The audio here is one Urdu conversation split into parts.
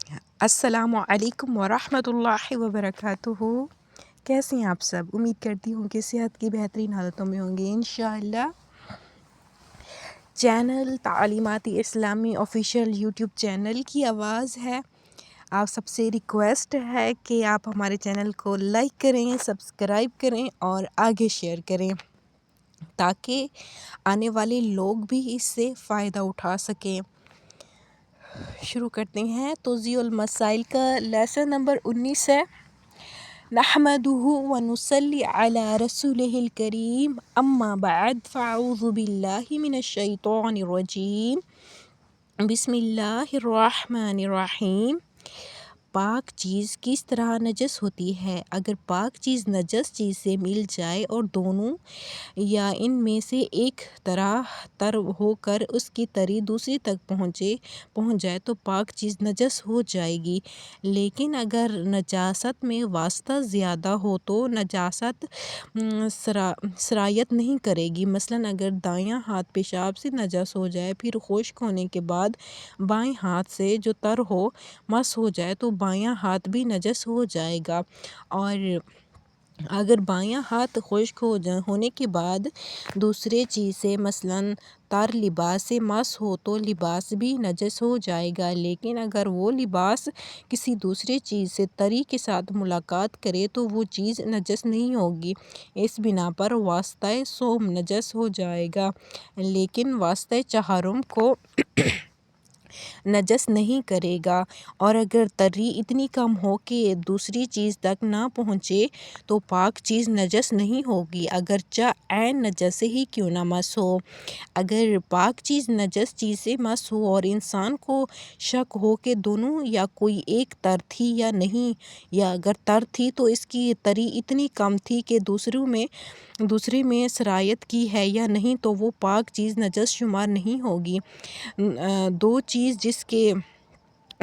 السلام علیکم ورحمۃ اللہ وبرکاتہ۔ کیسے ہیں آپ سب؟ امید کرتی ہوں کہ صحت کی بہترین حالتوں میں ہوں گے انشاءاللہ۔ چینل تعلیماتی اسلامی آفیشیل یوٹیوب چینل کی آواز ہے۔ آپ سب سے ریکویسٹ ہے کہ آپ ہمارے چینل کو لائک کریں، سبسکرائب کریں اور آگے شیئر کریں تاکہ آنے والے لوگ بھی اس سے فائدہ اٹھا سکیں۔ شروع کرتے ہیں توضیح المسائل کا لیسن نمبر 19 ہے۔ نحمده ونصلي على رسوله الكريم اما بعد فاعوذ باللہ من الشیطان الرجیم بسم اللہ الرحمن الرحیم۔ پاک چیز کس طرح نجس ہوتی ہے؟ اگر پاک چیز نجس چیز سے مل جائے اور دونوں یا ان میں سے ایک طرح تر ہو کر اس کی تری دوسری تک پہنچ جائے تو پاک چیز نجس ہو جائے گی، لیکن اگر نجاست میں واسطہ زیادہ ہو تو نجاست سرایت نہیں کرے گی۔ مثلاً اگر دایاں ہاتھ پیشاب سے نجس ہو جائے پھر خشک ہونے کے بعد بائیں ہاتھ سے جو تر ہو مس ہو جائے تو بایاں ہاتھ بھی نجس ہو جائے گا، اور اگر بایاں ہاتھ خشک ہونے کے بعد دوسرے چیز سے مثلاً تر لباس سے مس ہو تو لباس بھی نجس ہو جائے گا، لیکن اگر وہ لباس کسی دوسرے چیز سے تری کے ساتھ ملاقات کرے تو وہ چیز نجس نہیں ہوگی۔ اس بنا پر واسطہ صوم نجس ہو جائے گا، لیکن واسطہ چہارم کو نجس نہیں کرے گا، اور اگر تری اتنی کم ہو کہ دوسری چیز تک نہ پہنچے تو پاک چیز نجس نہیں ہوگی، اگرچہ عین نجس سے ہی کیوں نہ مس ہو۔ اگر پاک چیز نجس چیز سے مس ہو اور انسان کو شک ہو کہ دونوں یا کوئی ایک تر تھی یا نہیں، یا اگر تر تھی تو اس کی تری اتنی کم تھی کہ دوسرے میں سرایت کی ہے یا نہیں تو وہ پاک چیز نجس شمار نہیں ہوگی۔ دو چیز جس کے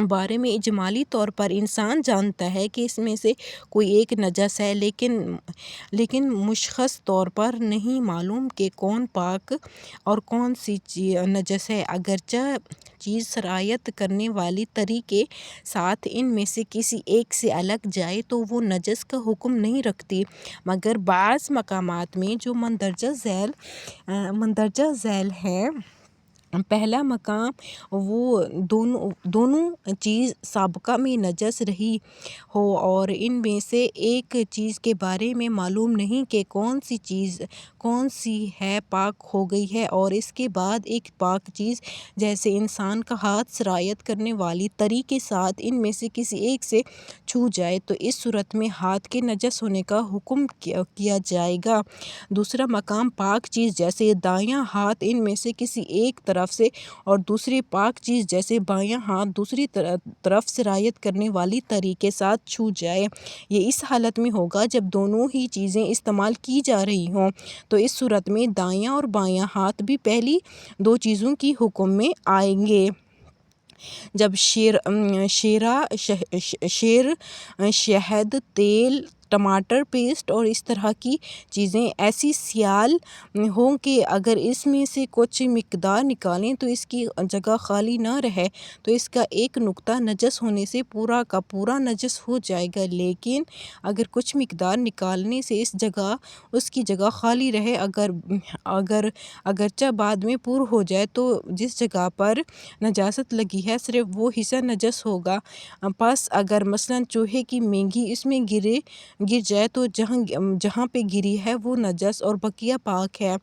بارے میں اجمالی طور پر انسان جانتا ہے کہ اس میں سے کوئی ایک نجس ہے، لیکن مشخص طور پر نہیں معلوم کہ کون پاک اور کون سی نجس ہے، اگرچہ چیز سرایت کرنے والی تری کے ساتھ ان میں سے کسی ایک سے الگ جائے تو وہ نجس کا حکم نہیں رکھتی، مگر بعض مقامات میں جو مندرجہ ذیل ہے۔ پہلا مقام وہ دونوں چیز سابقہ میں نجس رہی ہو اور ان میں سے ایک چیز کے بارے میں معلوم نہیں کہ کون سی ہے پاک ہو گئی ہے، اور اس کے بعد ایک پاک چیز جیسے انسان کا ہاتھ سرایت کرنے والی تری کے ساتھ ان میں سے کسی ایک سے چھو جائے تو اس صورت میں ہاتھ کے نجس ہونے کا حکم کیا جائے گا۔ دوسرا مقام پاک چیز جیسے دایاں ہاتھ ان میں سے کسی ایک طرف سے اور دوسری پاک چیز جیسے بایاں ہاتھ دوسری طرف سرایت کرنے والی تری کے ساتھ چھو جائے۔ یہ اس حالت میں ہوگا جب دونوں ہی چیزیں استعمال کی جا رہی ہوں، تو اس صورت میں دایاں اور بایاں ہاتھ بھی پہلی دو چیزوں کی حکم میں آئیں گے۔ جب شہد، تیل، ٹماٹر پیسٹ اور اس طرح کی چیزیں ایسی سیال ہوں کہ اگر اس میں سے کچھ مقدار نکالیں تو اس کی جگہ خالی نہ رہے تو اس کا ایک نقطہ نجس ہونے سے پورا کا پورا نجس ہو جائے گا، لیکن اگر کچھ مقدار نکالنے سے اس کی جگہ خالی رہے اگرچہ بعد میں پر ہو جائے تو جس جگہ پر نجاست لگی ہے صرف وہ حصہ نجس ہوگا۔ پس اگر مثلاً چوہے کی مینگی اس میں گر جائے تو جہاں پہ گری ہے وہ نجس اور بقیہ پاک ہے۔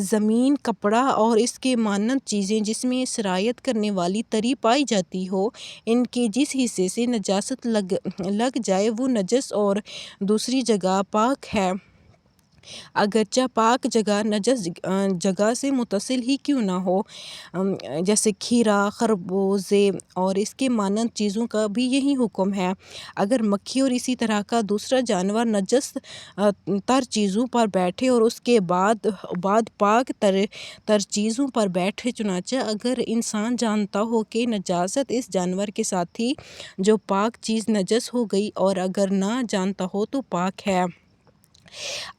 زمین، کپڑا اور اس کے مانند چیزیں جس میں سرایت کرنے والی تری پائی جاتی ہو، ان کے جس حصے سے نجاست لگ جائے وہ نجس اور دوسری جگہ پاک ہے، اگرچہ پاک جگہ نجس جگہ سے متصل ہی کیوں نہ ہو، جیسے کھیرا، خربوزے اور اس کے مانند چیزوں کا بھی یہی حکم ہے۔ اگر مکھی اور اسی طرح کا دوسرا جانور نجس تر چیزوں پر بیٹھے اور اس کے بعد پاک تر چیزوں پر بیٹھے، چنانچہ اگر انسان جانتا ہو کہ نجاست اس جانور کے ساتھ تھی جو پاک چیز نجس ہو گئی، اور اگر نہ جانتا ہو تو پاک ہے،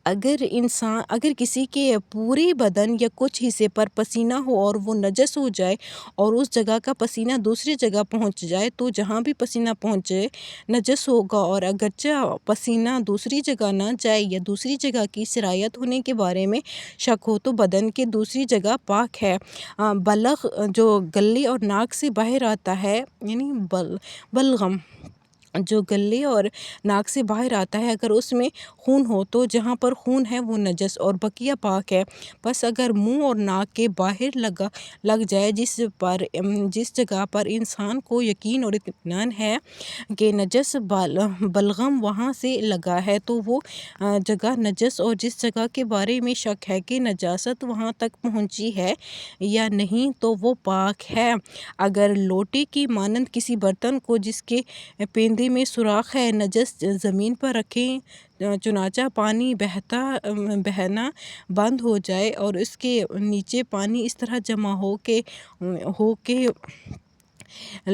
اگر کسی کے پورے بدن یا کچھ حصے پر پسینہ ہو اور وہ نجس ہو جائے اور اس جگہ کا پسینہ دوسری جگہ پہنچ جائے تو جہاں بھی پسینہ پہنچے نجس ہوگا، اور اگرچہ پسینہ دوسری جگہ نہ جائے یا دوسری جگہ کی سرایت ہونے کے بارے میں شک ہو تو بدن کے دوسری جگہ پاک ہے۔ بلغ جو گلے اور ناک سے باہر آتا ہے، یعنی بلغم جو گلے اور ناک سے باہر آتا ہے، اگر اس میں خون ہو تو جہاں پر خون ہے وہ نجس اور بقیہ پاک ہے۔ بس اگر منہ اور ناک کے باہر لگ جائے جس جگہ پر انسان کو یقین اور اطمینان ہے کہ نجس بلغم وہاں سے لگا ہے تو وہ جگہ نجس، اور جس جگہ کے بارے میں شک ہے کہ نجاست وہاں تک پہنچی ہے یا نہیں تو وہ پاک ہے۔ اگر لوٹے کی مانند کسی برتن کو جس کے پیندے میں سوراخ ہے نجس زمین پر رکھیں، چنانچہ پانی بہنا بند ہو جائے اور اس کے نیچے پانی اس طرح جمع ہو کہ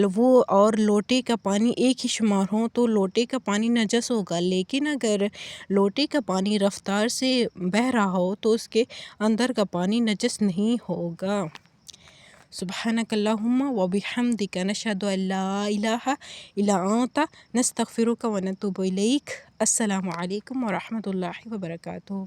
وہ اور لوٹے کا پانی ایک ہی شمار ہو تو لوٹے کا پانی نجس ہوگا، لیکن اگر لوٹے کا پانی رفتار سے بہہ رہا ہو تو اس کے اندر کا پانی نجس نہیں ہوگا۔ سبحانک اللہم و بحمدک نشہد ان لا الہ الا انت نستغفرک و نتوب الیک۔ السلام علیکم ورحمۃ اللہ وبرکاتہ۔